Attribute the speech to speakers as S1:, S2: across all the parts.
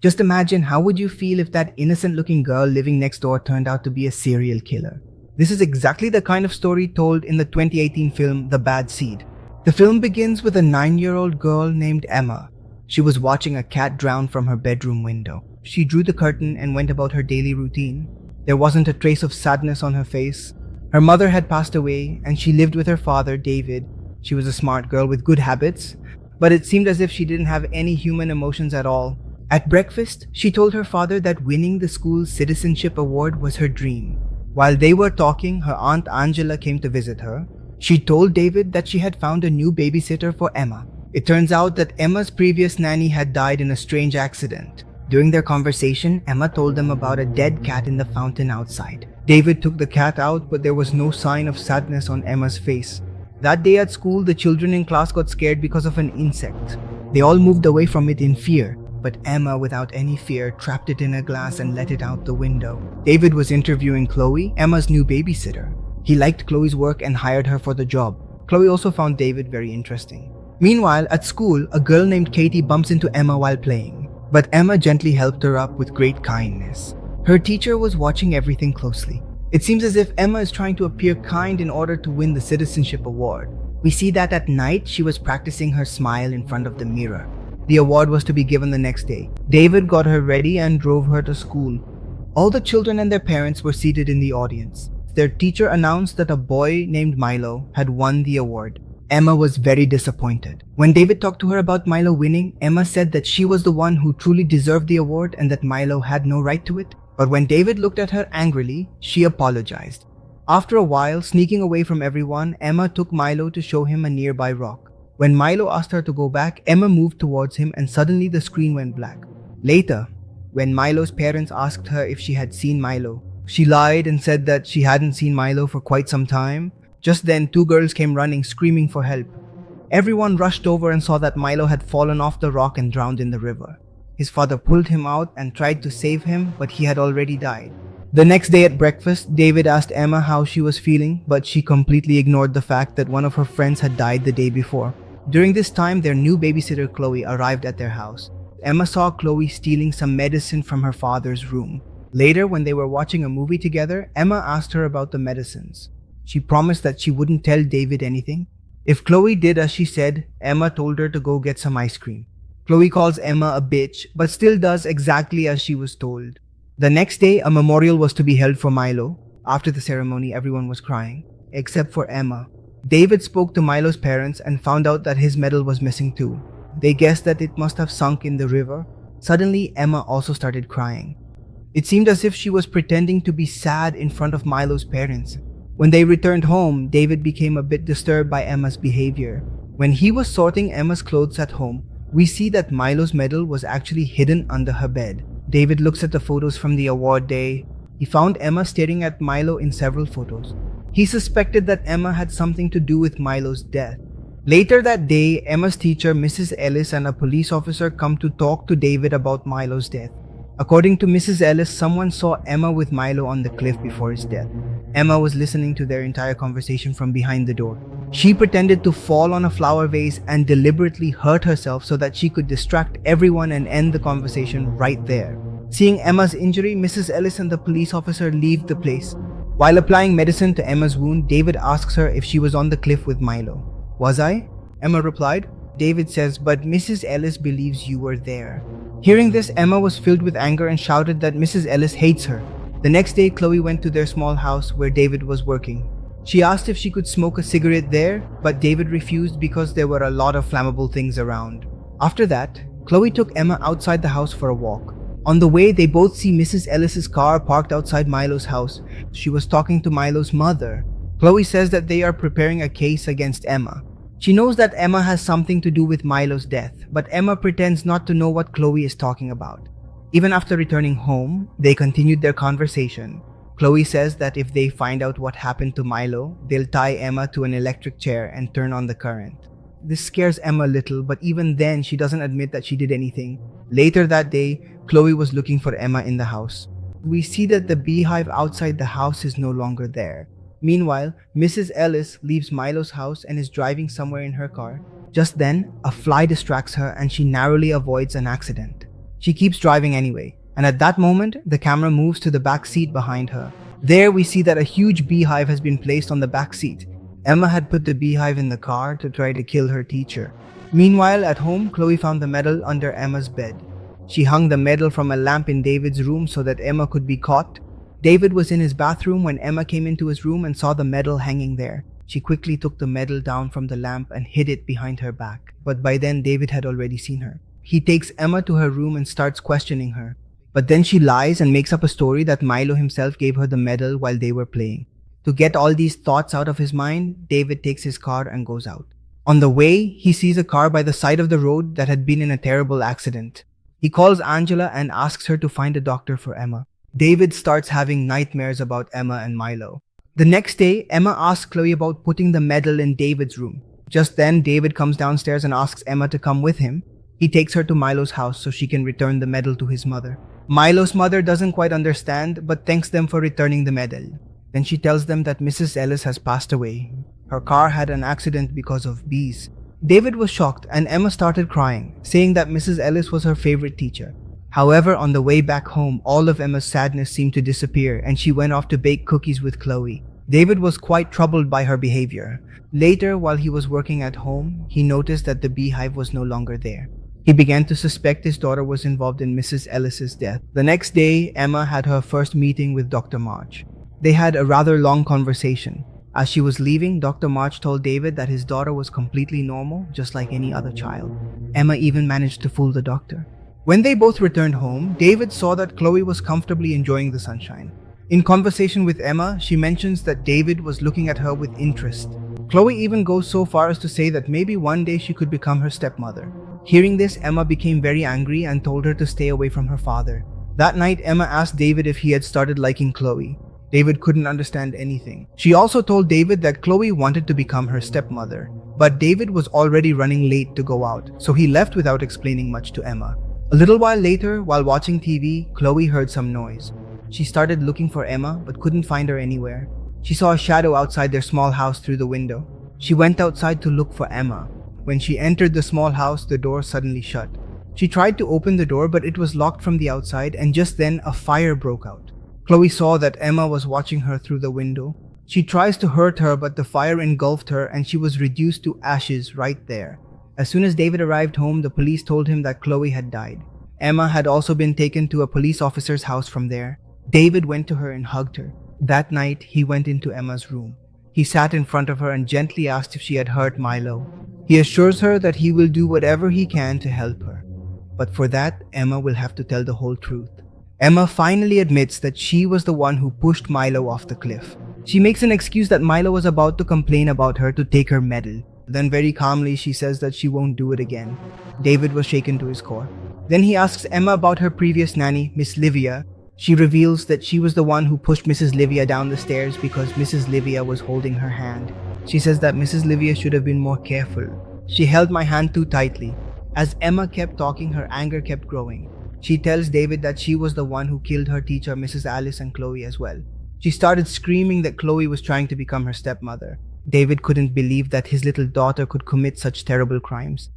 S1: Just imagine, how would you feel if that innocent-looking girl living next door turned out to be a serial killer? This is exactly the kind of story told in the 2018 film The Bad Seed. The film begins with a 9-year-old girl named Emma. She was watching a cat drown from her bedroom window. She drew the curtain and went about her daily routine. There wasn't a trace of sadness on her face. Her mother had passed away and she lived with her father, David. She was a smart girl with good habits, but it seemed as if she didn't have any human emotions at all. At breakfast, she told her father that winning the school's citizenship award was her dream. While they were talking, her aunt Angela came to visit her. She told David that she had found a new babysitter for Emma. It turns out that Emma's previous nanny had died in a strange accident. During their conversation, Emma told them about a dead cat in the fountain outside. David took the cat out, but there was no sign of sadness on Emma's face. That day at school, the children in class got scared because of an insect. They all moved away from it in fear, but Emma, without any fear, trapped it in a glass and let it out the window. David was interviewing Chloe, Emma's new babysitter. He liked Chloe's work and hired her for the job. Chloe also found David very interesting. Meanwhile, at school, a girl named Katie bumps into Emma while playing, but Emma gently helped her up with great kindness. Her teacher was watching everything closely. It seems as if Emma is trying to appear kind in order to win the citizenship award. We see that at night, she was practicing her smile in front of the mirror. The award was to be given the next day. David got her ready and drove her to school. All the children and their parents were seated in the audience. Their teacher announced that a boy named Milo had won the award. Emma was very disappointed. When David talked to her about Milo winning, Emma said that she was the one who truly deserved the award and that Milo had no right to it. But when David looked at her angrily, she apologized. After a while, sneaking away from everyone, Emma took Milo to show him a nearby rock. When Milo asked her to go back, Emma moved towards him and suddenly the screen went black. Later, when Milo's parents asked her if she had seen Milo, she lied and said that she hadn't seen Milo for quite some time. Just then, two girls came running, screaming for help. Everyone rushed over and saw that Milo had fallen off the rock and drowned in the river. His father pulled him out and tried to save him, but he had already died. The next day at breakfast, David asked Emma how she was feeling, but she completely ignored the fact that one of her friends had died the day before. During this time, their new babysitter Chloe arrived at their house. Emma saw Chloe stealing some medicine from her father's room. Later, when they were watching a movie together, Emma asked her about the medicines. She promised that she wouldn't tell David anything. If Chloe did as she said, Emma told her to go get some ice cream. Chloe calls Emma a bitch, but still does exactly as she was told. The next day, a memorial was to be held for Milo. After the ceremony, everyone was crying, except for Emma. David spoke to Milo's parents and found out that his medal was missing too. They guessed that it must have sunk in the river. Suddenly, Emma also started crying. It seemed as if she was pretending to be sad in front of Milo's parents. When they returned home, David became a bit disturbed by Emma's behavior. When he was sorting Emma's clothes at home, we see that Milo's medal was actually hidden under her bed. David looks at the photos from the award day. He found Emma staring at Milo in several photos. He suspected that Emma had something to do with Milo's death. Later that day, Emma's teacher, Mrs. Ellis, and a police officer come to talk to David about Milo's death. According to Mrs. Ellis, someone saw Emma with Milo on the cliff before his death. Emma was listening to their entire conversation from behind the door. She pretended to fall on a flower vase and deliberately hurt herself so that she could distract everyone and end the conversation right there. Seeing Emma's injury, Mrs. Ellis and the police officer leave the place. While applying medicine to Emma's wound, David asks her if she was on the cliff with Milo. "Was I?" Emma replied. David says, "But Mrs. Ellis believes you were there." Hearing this, Emma was filled with anger and shouted that Mrs. Ellis hates her. The next day, Chloe went to their small house where David was working. She asked if she could smoke a cigarette there, but David refused because there were a lot of flammable things around. After that, Chloe took Emma outside the house for a walk. On the way, they both see Mrs. Ellis's car parked outside Milo's house. She was talking to Milo's mother. Chloe says that they are preparing a case against Emma. She knows that Emma has something to do with Milo's death, but Emma pretends not to know what Chloe is talking about. Even after returning home, they continued their conversation. Chloe says that if they find out what happened to Milo, they'll tie Emma to an electric chair and turn on the current. This scares Emma a little, but even then, she doesn't admit that she did anything. Later that day, Chloe was looking for Emma in the house. We see that the beehive outside the house is no longer there. Meanwhile, Mrs. Ellis leaves Milo's house and is driving somewhere in her car. Just then, a fly distracts her and she narrowly avoids an accident. She keeps driving anyway, and at that moment, the camera moves to the back seat behind her. There we see that a huge beehive has been placed on the back seat. Emma had put the beehive in the car to try to kill her teacher. Meanwhile, at home, Chloe found the medal under Emma's bed. She hung the medal from a lamp in David's room so that Emma could be caught. David was in his bathroom when Emma came into his room and saw the medal hanging there. She quickly took the medal down from the lamp and hid it behind her back. But by then, David had already seen her. He takes Emma to her room and starts questioning her. But then she lies and makes up a story that Milo himself gave her the medal while they were playing. To get all these thoughts out of his mind, David takes his car and goes out. On the way, he sees a car by the side of the road that had been in a terrible accident. He calls Angela and asks her to find a doctor for Emma. David starts having nightmares about Emma and Milo. The next day, Emma asks Chloe about putting the medal in David's room. Just then, David comes downstairs and asks Emma to come with him. He takes her to Milo's house so she can return the medal to his mother. Milo's mother doesn't quite understand but thanks them for returning the medal. Then she tells them that Mrs. Ellis has passed away. Her car had an accident because of bees. David was shocked and Emma started crying, saying that Mrs. Ellis was her favorite teacher. However, on the way back home, all of Emma's sadness seemed to disappear and she went off to bake cookies with Chloe. David was quite troubled by her behavior. Later, while he was working at home, he noticed that the beehive was no longer there. He began to suspect his daughter was involved in Mrs. Ellis's death. The next day, Emma had her first meeting with Dr. March. They had a rather long conversation. As she was leaving, Dr. March told David that his daughter was completely normal, just like any other child. Emma even managed to fool the doctor. When they both returned home, David saw that Chloe was comfortably enjoying the sunshine. In conversation with Emma, she mentions that David was looking at her with interest. Chloe even goes so far as to say that maybe one day she could become her stepmother. Hearing this, Emma became very angry and told her to stay away from her father. That night, Emma asked David if he had started liking Chloe. David couldn't understand anything. She also told David that Chloe wanted to become her stepmother. But David was already running late to go out, so he left without explaining much to Emma. A little while later, while watching TV, Chloe heard some noise. She started looking for Emma but couldn't find her anywhere. She saw a shadow outside their small house through the window. She went outside to look for Emma. When she entered the small house, the door suddenly shut. She tried to open the door but it was locked from the outside, and just then a fire broke out. Chloe saw that Emma was watching her through the window. She tries to hurt her but the fire engulfed her and she was reduced to ashes right there. As soon as David arrived home, the police told him that Chloe had died. Emma had also been taken to a police officer's house from there. David went to her and hugged her. That night, he went into Emma's room. He sat in front of her and gently asked if she had hurt Milo. He assures her that he will do whatever he can to help her. But for that, Emma will have to tell the whole truth. Emma finally admits that she was the one who pushed Milo off the cliff. She makes an excuse that Milo was about to complain about her to take her medal. Then very calmly, she says that she won't do it again. David was shaken to his core. Then he asks Emma about her previous nanny, Miss Livia. She reveals that she was the one who pushed Mrs. Livia down the stairs because Mrs. Livia was holding her hand. She says that Mrs. Livia should have been more careful. She held my hand too tightly. As Emma kept talking, her anger kept growing. She tells David that she was the one who killed her teacher, Mrs. Alice, and Chloe as well. She started screaming that Chloe was trying to become her stepmother. David couldn't believe that his little daughter could commit such terrible crimes.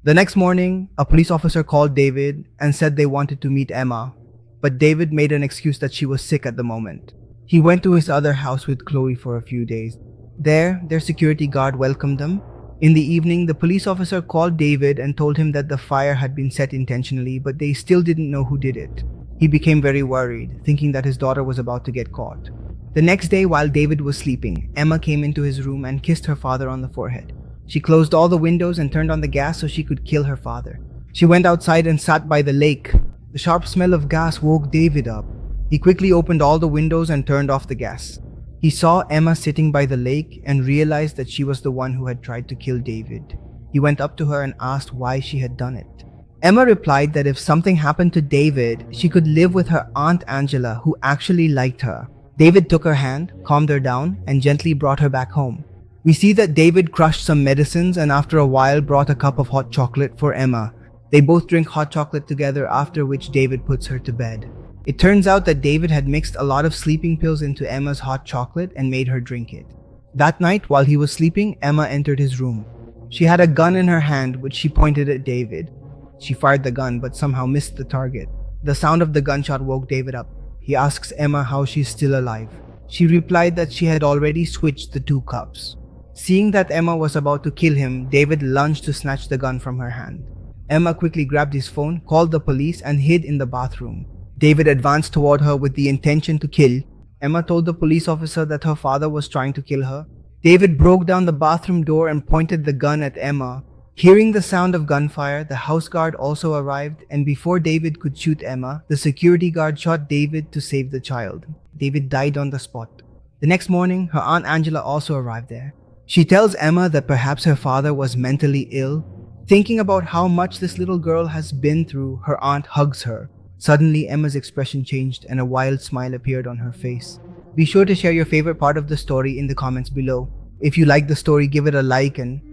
S1: The next morning, a police officer called David and said they wanted to meet Emma, but David made an excuse that she was sick at the moment. He went to his other house with Chloe for a few days. There, their security guard welcomed them. In the evening, the police officer called David and told him that the fire had been set intentionally, but they still didn't know who did it. He became very worried, thinking that his daughter was about to get caught. The next day, while David was sleeping, Emma came into his room and kissed her father on the forehead. She closed all the windows and turned on the gas so she could kill her father. She went outside and sat by the lake. The sharp smell of gas woke David up. He quickly opened all the windows and turned off the gas. He saw Emma sitting by the lake and realized that she was the one who had tried to kill David. He went up to her and asked why she had done it. Emma replied that if something happened to David, she could live with her Aunt Angela, who actually liked her. David took her hand, calmed her down, and gently brought her back home. We see that David crushed some medicines and after a while brought a cup of hot chocolate for Emma. They both drink hot chocolate together, after which David puts her to bed. It turns out that David had mixed a lot of sleeping pills into Emma's hot chocolate and made her drink it. That night, while he was sleeping, Emma entered his room. She had a gun in her hand which she pointed at David. She fired the gun but somehow missed the target. The sound of the gunshot woke David up. He asks Emma how she's still alive. She replied that she had already switched the two cups. Seeing that Emma was about to kill him, David lunged to snatch the gun from her hand. Emma quickly grabbed his phone, called the police, and hid in the bathroom. David advanced toward her with the intention to kill. Emma told the police officer that her father was trying to kill her. David broke down the bathroom door and pointed the gun at Emma. Hearing the sound of gunfire, the house guard also arrived, and before David could shoot Emma, the security guard shot David to save the child. David died on the spot. The next morning, her aunt Angela also arrived there. She tells Emma that perhaps her father was mentally ill. Thinking about how much this little girl has been through, her aunt hugs her. Suddenly, Emma's expression changed and a wild smile appeared on her face. Be sure to share your favorite part of the story in the comments below. If you like the story, give it a like and